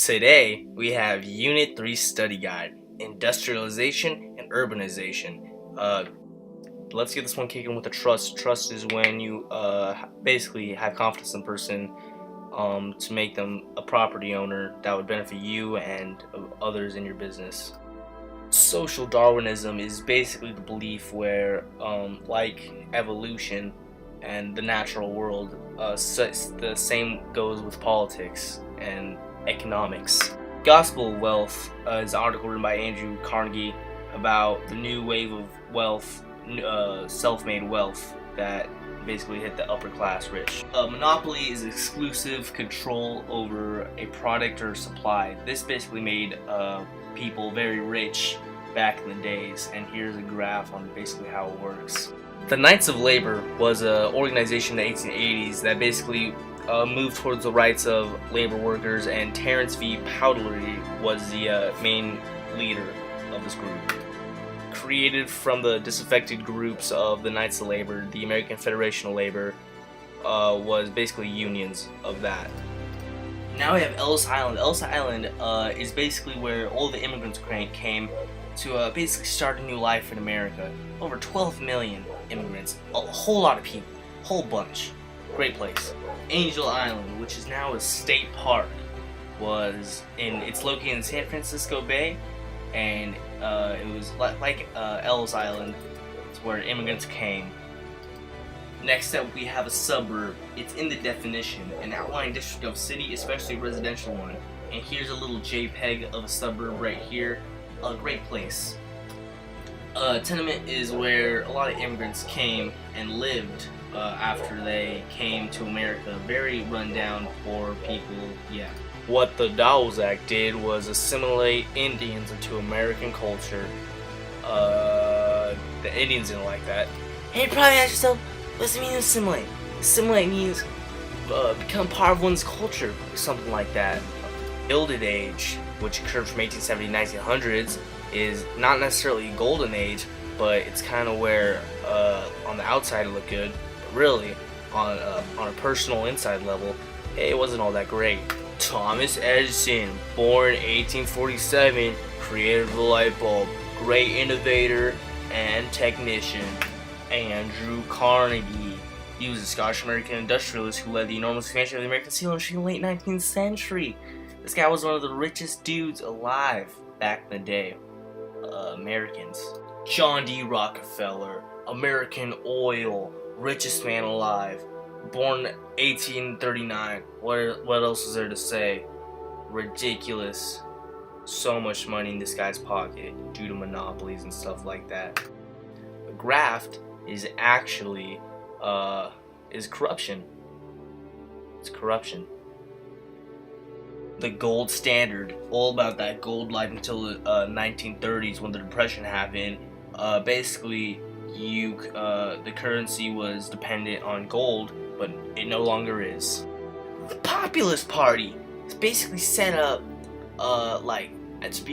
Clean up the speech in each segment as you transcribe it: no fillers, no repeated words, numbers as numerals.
Today, we have Unit 3 Study Guide, Industrialization and Urbanization. Let's get this one kicking with a trust. Trust is when you basically have confidence in a person to make them a property owner that would benefit you and others in your business. Social Darwinism is basically the belief where, like evolution and the natural world, the same goes with politics and economics. Gospel of Wealth is an article written by Andrew Carnegie about the new wave of wealth, self-made wealth that basically hit the upper class rich. Monopoly is exclusive control over a product or supply. This basically made people very rich back in the days, and here's a graph on basically how it works. The Knights of Labor was an organization in the 1880s that basically moved towards the rights of labor workers, and Terence V. Powderly was the main leader of this group. Created from the disaffected groups of the Knights of Labor, the American Federation of Labor was basically unions of that. Now we have Ellis Island. Ellis Island is basically where all the immigrants came to basically start a new life in America. Over 12 million immigrants, a whole lot of people, whole bunch. Great place. Angel Island, which is now a state park, it's located in San Francisco Bay, and it was like Ellis Island. It's where immigrants came. Next up, we have a suburb. It's in the definition, an outlying district of city, especially a residential one. And here's a little JPEG of a suburb right here. A great place. Tenement is where a lot of immigrants came and lived after they came to America. Very rundown, poor people, yeah. What the Dawes Act did was assimilate Indians into American culture. The Indians didn't like that. And you probably ask yourself, what does it mean assimilate? Assimilate means become part of one's culture, or something like that. Gilded Age, which occurred from 1870 to 1900s, is not necessarily a golden age, but it's kind of where on the outside it looked good, but really on a personal inside level, it wasn't all that great. Thomas Edison, born 1847, created the light bulb. Great innovator and technician. Andrew Carnegie, he was a Scottish-American industrialist who led the enormous expansion of the American steel industry in the late 19th century. This guy was one of the richest dudes alive back in the day. Americans. John D. Rockefeller, American Oil, richest man alive, born 1839. What else is there to say? Ridiculous. So much money in this guy's pocket due to monopolies and stuff like that. The graft is actually is corruption. It's corruption. The gold standard, all about that gold life until the 1930s when the Depression happened. Basically, the currency was dependent on gold, but it no longer is. The Populist Party is basically set up to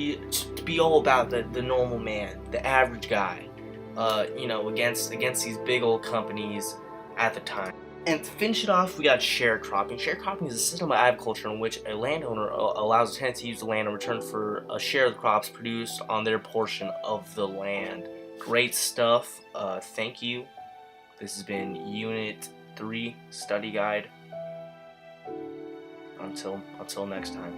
be all about the normal man, the average guy, against these big old companies at the time. And to finish it off, we got sharecropping. Sharecropping is a system of agriculture in which a landowner allows a tenant to use the land in return for a share of the crops produced on their portion of the land. Great stuff. Thank you. This has been Unit 3 Study Guide. Until next time.